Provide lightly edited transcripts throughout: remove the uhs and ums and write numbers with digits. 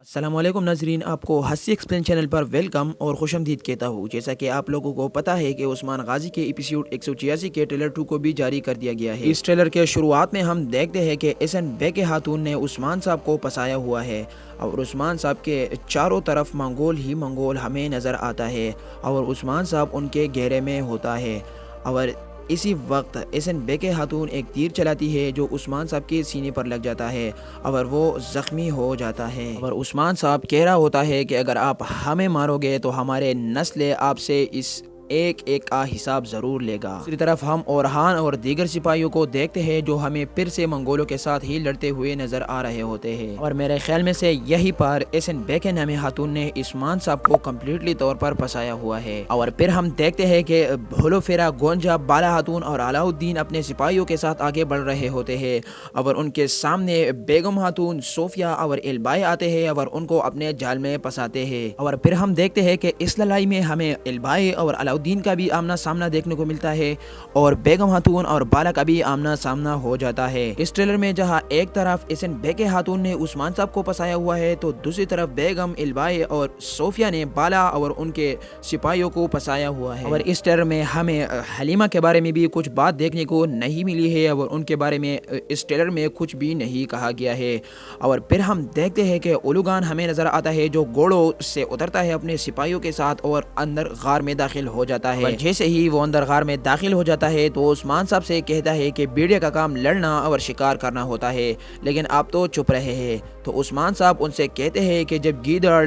السلام علیکم ناظرین، آپ کو ہنسی ایکسپلین چینل پر ویلکم اور خوش آمدید کہتا ہوں۔ جیسا کہ آپ لوگوں کو پتہ ہے کہ عثمان غازی کے ایپیسوڈ 186 کے ٹریلر 2 کو بھی جاری کر دیا گیا ہے۔ اس ٹریلر کے شروعات میں ہم دیکھتے ہیں کہ ایسن بے کے ہاتھون نے عثمان صاحب کو پسایا ہوا ہے اور عثمان صاحب کے چاروں طرف منگول ہی منگول ہمیں نظر آتا ہے اور عثمان صاحب ان کے گھیرے میں ہوتا ہے اور اسی وقت ایسن بے کے ہاتھون ایک تیر چلاتی ہے جو عثمان صاحب کے سینے پر لگ جاتا ہے اور وہ زخمی ہو جاتا ہے اور عثمان صاحب کہہ رہا ہوتا ہے کہ اگر آپ ہمیں مارو گے تو ہمارے نسل آپ سے اس ایک ایک کا حساب ضرور لے گا۔ دوسری طرف ہم اورہان اور دیگر سپاہیوں کو دیکھتے ہیں جو ہمیں پھر سے منگولوں کے ساتھ ہی لڑتے ہوئے نظر آ رہے ہوتے ہیں اور میرے خیال میں سے یہی پر ایسن بے کے نامی ہاتھون نے عثمان صاحب کو کمپلیٹلی طور پر پھنسایا ہوا ہے اور پھر ہم دیکھتے ہیں کہ بھولوفیرا گونجا بالا ہاتھون اور علاء الدین اپنے سپاہیوں کے ساتھ آگے بڑھ رہے ہوتے ہیں اور ان کے سامنے بیگم ہاتھون، صوفیہ اور البائی آتے ہیں اور ان کو اپنے جال میں پھنساتے ہیں اور پھر ہم دیکھتے ہیں کہ اس لڑائی میں ہمیں البائی اور علاء الدین کا بھی آمنا سامنا دیکھنے کو ملتا ہے اور بیگم ہاتھون اور بالا کا بھی آمنا سامنا ہو جاتا ہے۔ اس ٹریلر میں جہاں ایک طرف ایسن بے کے ہاتھون نے عثمان صاحب کو پھنسایا ہوا ہے تو دوسری طرف بیگم، البائی اور صوفیہ نے بالا اور ان کے سپاہیوں کو پھنسایا ہوا ہے اور اس ٹریلر میں ہمیں حلیمہ کے بارے میں بھی کچھ بات دیکھنے کو نہیں ملی ہے اور ان کے بارے میں اس ٹریلر میں کچھ بھی نہیں کہا گیا ہے اور پھر ہم دیکھتے ہیں کہ اولوگان ہمیں نظر آتا ہے جو گھوڑوں سے اترتا ہے اپنے سپاہیوں کے ساتھ اور اندر غار میں داخل ہو جاتا ہے۔ جیسے ہی وہ اندر غار میں داخل ہو جاتا ہے تو عثمان صاحب سے کہتا ہے کہ بیڑیا کا کام لڑنا اور شکار کرنا ہوتا ہے لیکن آپ تو چپ رہے ہیں۔ تو عثمان صاحب ان سے کہتے ہیں کہ جب گیدڑ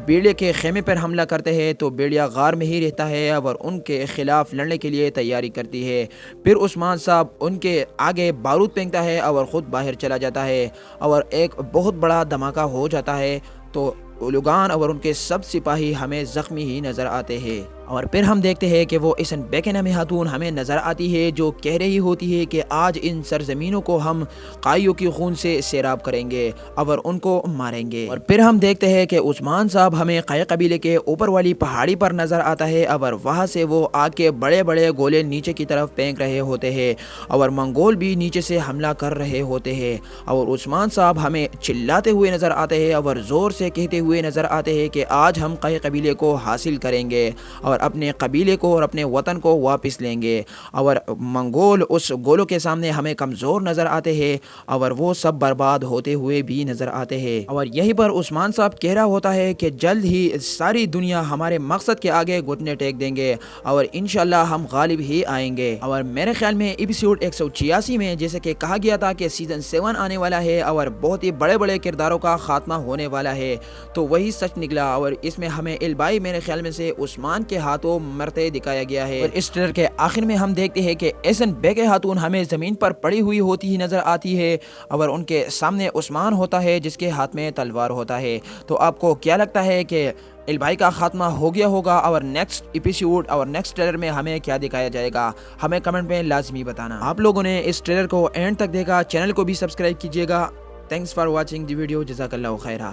بیڑیا کے خیمے پر حملہ کرتے ہیں تو بیڑیا غار میں ہی رہتا ہے اور ان کے خلاف لڑنے کے لیے تیاری کرتی ہے۔ پھر عثمان صاحب ان کے آگے بارود پھینکتا ہے اور خود باہر چلا جاتا ہے اور ایک بہت بڑا دھماکہ ہو جاتا ہے تو اولوگان اور ان کے سب سپاہی ہمیں زخمی ہی نظر آتے ہیں اور پھر ہم دیکھتے ہیں کہ وہ ایسن بے کے نامی ہاتھون ہمیں نظر آتی ہے جو کہہ رہی ہوتی ہے کہ آج ان سرزمینوں کو ہم قائیوں کی خون سے سیراب کریں گے اور ان کو ماریں گے اور پھر ہم دیکھتے ہیں کہ عثمان صاحب ہمیں قائے قبیلے کے اوپر والی پہاڑی پر نظر آتا ہے اور وہاں سے وہ آگ کے بڑے بڑے گولے نیچے کی طرف پھینک رہے ہوتے ہیں اور منگول بھی نیچے سے حملہ کر رہے ہوتے ہیں اور عثمان صاحب ہمیں چلاتے ہوئے نظر آتے ہیں اور زور سے کہتے ہوئے نظر آتے ہیں کہ آج ہم قائے قبیلے کو حاصل کریں گے اور اپنے قبیلے کو اور اپنے وطن کو واپس لیں گے اور منگول اس گولوں کے سامنے ہمیں کمزور نظر آتے ہیں اور وہ سب برباد ہوتے ہوئے بھی نظر آتے ہیں اور یہیں پر عثمان صاحب کہہ رہا ہوتا ہے کہ جلد ہی ساری دنیا ہمارے مقصد کے آگے گھٹنے ٹیک دیں گے اور انشاءاللہ ہم غالب ہی آئیں گے۔ اور میرے خیال میں ایپیسوڈ 186 میں جیسے کہ کہا گیا تھا کہ سیزن 7 آنے والا ہے اور بہت ہی بڑے بڑے کرداروں کا خاتمہ ہونے والا ہے تو وہی سچ نکلا اور اس میں ہمیں البائی میرے خیال میں سے عثمان کے ہاتھوں مرتے دکھایا گیا ہے اور اس ٹریلر کے آخر میں ہم دیکھتے ہیں کہ ایسن بے کے ہاتھون ہمیں زمین پر پڑی ہوئی ہوتی ہی نظر آتی ہے اور ان کے سامنے عثمان ہوتا ہے جس کے ہاتھ میں تلوار ہوتا ہے۔ تو آپ کو کیا لگتا ہے کہ البائی کا خاتمہ ہو گیا ہوگا اور نیکسٹ ایپیسوڈ اور نیکسٹ ٹریلر میں ہمیں کیا دکھایا جائے گا؟ ہمیں کمنٹ میں لازمی بتانا۔ آپ لوگوں نے اس ٹریلر کو اینڈ تک دیکھا، چینل کو بھی سبسکرائب کیجیے گا۔ Thanks for watching the video, جزاک اللہ خیرہ۔